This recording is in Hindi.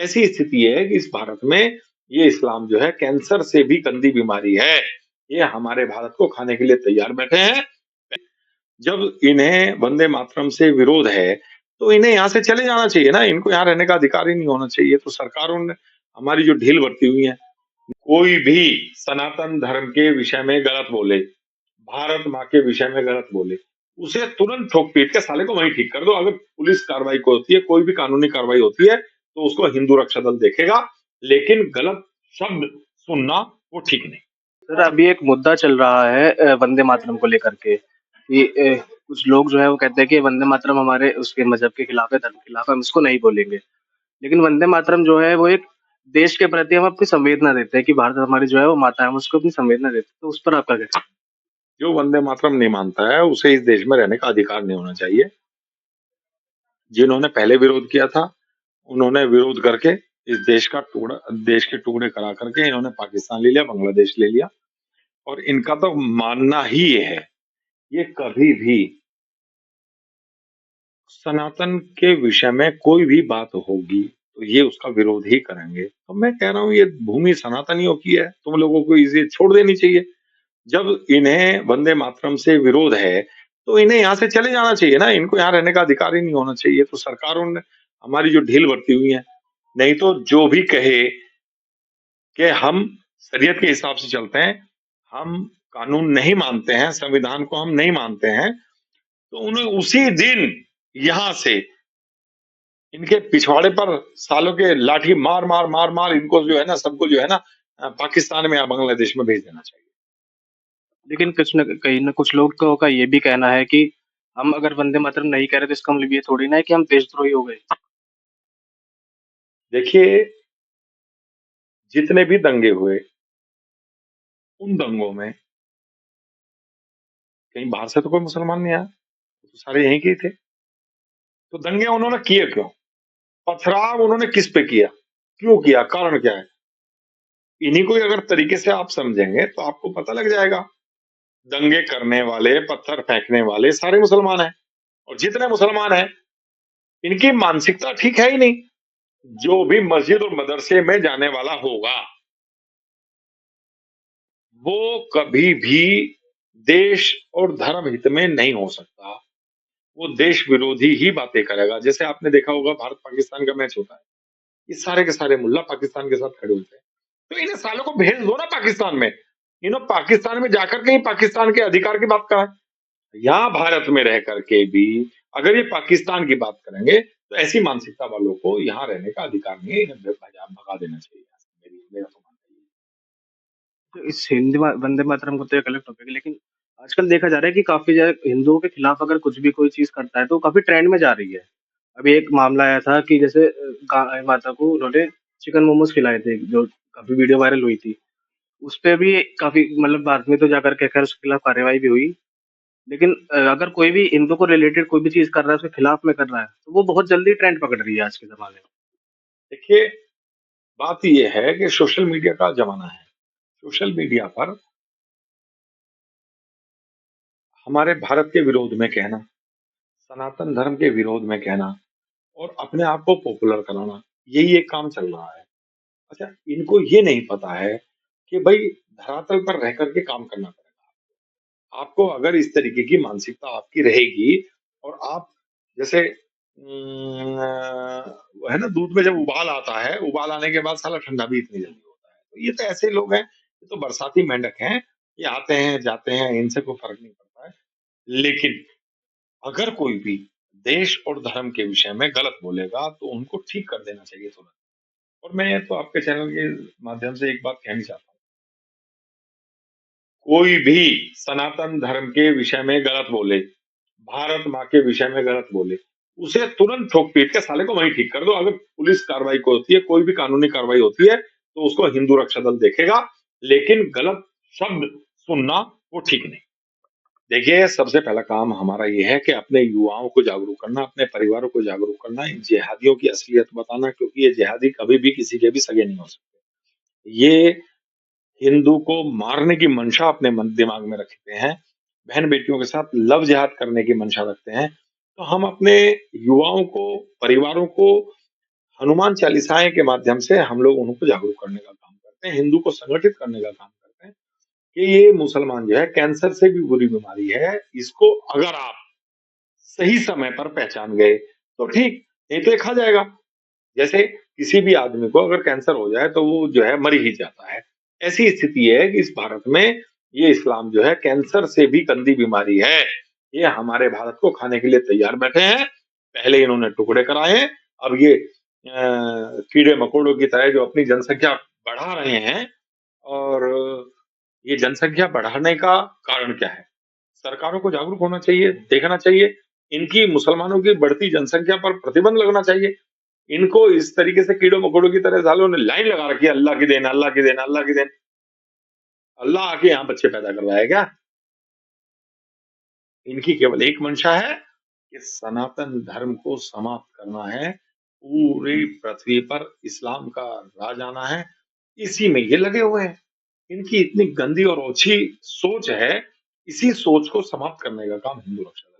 ऐसी स्थिति है कि इस भारत में ये इस्लाम जो है कैंसर से भी गंदी बीमारी है। ये हमारे भारत को खाने के लिए तैयार बैठे हैं। जब इन्हें वंदे मातरम से विरोध है, तो इन्हें यहाँ से चले जाना चाहिए ना, इनको यहाँ रहने का अधिकार ही नहीं होना चाहिए। तो सरकारों ने हमारी जो ढील बरती हुई है, कोई भी सनातन धर्म के विषय में गलत बोले, भारत माँ के विषय में गलत बोले, उसे तुरंत ठोक-पीट के साले को वहीं ठीक कर दो। अगर पुलिस कार्रवाई को होती है, कोई भी कानूनी कार्रवाई होती है, तो उसको हिंदू रक्षा दल देखेगा, लेकिन गलत शब्द सुनना वो ठीक नहीं। सर अभी एक मुद्दा चल रहा है वंदे मातरम को लेकर के कि कुछ लोग जो है वो कहते हैं कि वंदे मातरम हमारे उसके मजहब के खिलाफ है, धर्म के खिलाफ है, हम इसको नहीं बोलेंगे। लेकिन वंदे मातरम जो है वो एक देश के प्रति हम अपनी संवेदना देते हैं कि भारत हमारी जो है वो माता है, हम उसको अपनी संवेदना देते हैं। तो उस पर आपका क्या? जो वंदे मातरम नहीं मानता है, उसे इस देश में रहने का अधिकार नहीं होना चाहिए। जिन्होंने पहले विरोध किया था, उन्होंने विरोध करके इस देश के टुकड़े करा करके इन्होंने पाकिस्तान ले लिया, बांग्लादेश ले लिया, और इनका तो मानना ही ये है, ये कभी भी सनातन के विषय में कोई भी बात होगी, तो ये उसका विरोध ही करेंगे। तो मैं कह रहा हूँ ये भूमि सनातनियों की है, तुम लोगों को इसे छोड़ देनी चाहिए। जब इन्हें वंदे मातरम से विरोध है, तो इन्हें यहाँ से चले जाना चाहिए ना, इनको यहाँ रहने का अधिकार ही नहीं होना चाहिए। तो सरकारों ने हमारी जो ढील बरती हुई है, नहीं तो जो भी कहे कि हम शरीयत के हिसाब से चलते हैं, हम कानून नहीं मानते हैं, संविधान को हम नहीं मानते हैं, तो उन्हें उसी दिन यहाँ से इनके पिछवाड़े पर सालों के लाठी मार मार मार मार इनको जो है ना, सबको जो है ना, पाकिस्तान में या बांग्लादेश में भेज देना चाहिए। लेकिन कुछ न कहीं न कुछ लोगों का ये भी कहना है कि हम अगर वंदे मातरम नहीं कह रहे तो इसका मतलब ये थोड़ी ना है कि हम देशद्रोही हो गए। देखिए, जितने भी दंगे हुए, उन दंगों में कहीं बाहर से तो कोई मुसलमान नहीं आया, तो सारे यहीं के ही थे। तो दंगे उन्होंने किए क्यों? पथराव उन्होंने किस पे किया? क्यों किया? कारण क्या है? इन्हीं को ही अगर तरीके से आप समझेंगे तो आपको पता लग जाएगा। दंगे करने वाले, पत्थर फेंकने वाले सारे मुसलमान हैं, और जितने मुसलमान हैं, इनकी मानसिकता ठीक है ही नहीं। जो भी मस्जिद और मदरसे में जाने वाला होगा, वो कभी भी देश और धर्म हित में नहीं हो सकता। वो देश विरोधी ही बातें करेगा। जैसे आपने देखा होगा भारत पाकिस्तान का मैच होता है, ये सारे के सारे मुल्ला पाकिस्तान के साथ खड़े होते हैं। तो इन्हें सालों को भेज दो ना पाकिस्तान में। इन्हों पाकिस्तान में जाकर के ही पाकिस्तान के अधिकार की बात करा। यहाँ भारत में रह करके भी अगर ये पाकिस्तान की बात करेंगे, तो ऐसी मानसिकता वालों को यहाँ रहने का अधिकार नहीं है, इन्हें भगा देना चाहिए। मेरा तो मानना है। तो इस हिंदी वंदे मातरम को तो एक अलग टॉपिक है, लेकिन आजकल देखा जा रहा है कि काफी ज्यादा हिंदुओं के खिलाफ अगर कुछ भी कोई चीज करता है तो काफी ट्रेंड में जा रही है। अभी एक मामला आया था कि जैसे गाय माता को उन्होंने चिकन मोमोज खिलाए थे, जो काफी वीडियो वायरल हुई थी। उस पे भी काफी मतलब बाद में तो जाकर के खैर उसके खिलाफ कार्रवाई भी हुई। लेकिन अगर कोई भी हिंदू को रिलेटेड कोई भी चीज कर रहा है, उसके खिलाफ में कर रहा है, तो वो बहुत जल्दी ट्रेंड पकड़ रही है आज के जमाने में। देखिए, बात ये है कि सोशल मीडिया का जमाना है। सोशल मीडिया पर हमारे भारत के विरोध में कहना, सनातन धर्म के विरोध में कहना, और अपने आप को पॉपुलर कराना, यही एक काम चल रहा है। अच्छा, इनको ये नहीं पता है कि भाई धरातल पर रह करके काम करना पड़ेगा। आपको अगर इस तरीके की मानसिकता आपकी रहेगी, और आप जैसे वो है ना, दूध में जब उबाल आता है, उबाल आने के बाद साला ठंडा भी इतनी जल्दी होता है। तो ये तो ऐसे लोग हैं, ये तो बरसाती मेंढक हैं, ये आते हैं जाते हैं, इनसे कोई फर्क नहीं पड़ता है। लेकिन अगर कोई भी देश और धर्म के विषय में गलत बोलेगा, तो उनको ठीक कर देना चाहिए तुरंत। और मैं तो आपके चैनल के माध्यम से एक बात कहनी चाहता हूँ, कोई भी सनातन धर्म के विषय में गलत बोले, भारत माँ के विषय में गलत बोले, उसे तुरंत ठोक पीट के साले को वहीं ठीक कर दो। अगर पुलिस कार्रवाई को होती है, कोई भी कानूनी कार्रवाई होती है, तो उसको हिंदू रक्षा दल देखेगा, लेकिन गलत शब्द सुनना वो ठीक नहीं। देखिए, सबसे पहला काम हमारा ये है कि अपने युवाओं को जागरूक करना, अपने परिवारों को जागरूक करना, इन जिहादियों की असलियत बताना, क्योंकि ये जिहादी कभी भी किसी के भी सगे नहीं हो सकते। ये हिंदू को मारने की मंशा अपने मन दिमाग में रखते हैं, बहन बेटियों के साथ लव जिहाद करने की मंशा रखते हैं। तो हम अपने युवाओं को, परिवारों को हनुमान चालीसाएँ के माध्यम से हम लोग उनको जागरूक करने का काम करते हैं, हिंदू को संगठित करने का काम करते हैं कि ये मुसलमान जो है कैंसर से भी बुरी बीमारी है, इसको अगर आप सही समय पर पहचान गए, तो ठीक, नहीं तो ये खा जाएगा। जैसे किसी भी आदमी को अगर कैंसर हो जाए तो वो जो है मर ही जाता है। ऐसी स्थिति है कि इस भारत में ये इस्लाम जो है कैंसर से भी गंदी बीमारी है। ये हमारे भारत को खाने के लिए तैयार बैठे हैं। पहले इन्होंने टुकड़े कराए हैं, अब ये कीड़े-मकोड़ों की तरह जो अपनी जनसंख्या बढ़ा रहे हैं और ये जनसंख्या बढ़ाने का कारण क्या है? सरकारों को जागरूक होना चाहिए, देखना चाहिए। इनकी मुसलमानों की बढ़ती जनसंख्या पर प्रतिबंध लगना चाहिए। इनको इस तरीके से कीड़ों-मकोड़ों की तरह सालों ने लाइन लगा रखी है, अल्लाह की देन, अल्लाह की देन, अल्लाह की देन। अल्लाह आके यहाँ बच्चे पैदा कर रहा है क्या? इनकी केवल एक मंशा है कि सनातन धर्म को समाप्त करना है, पूरी पृथ्वी पर इस्लाम का राज आना है, इसी में ये लगे हुए हैं। इनकी इतनी गंदी और ओछी सोच है, इसी सोच को समाप्त करने का काम हिंदू रक्षा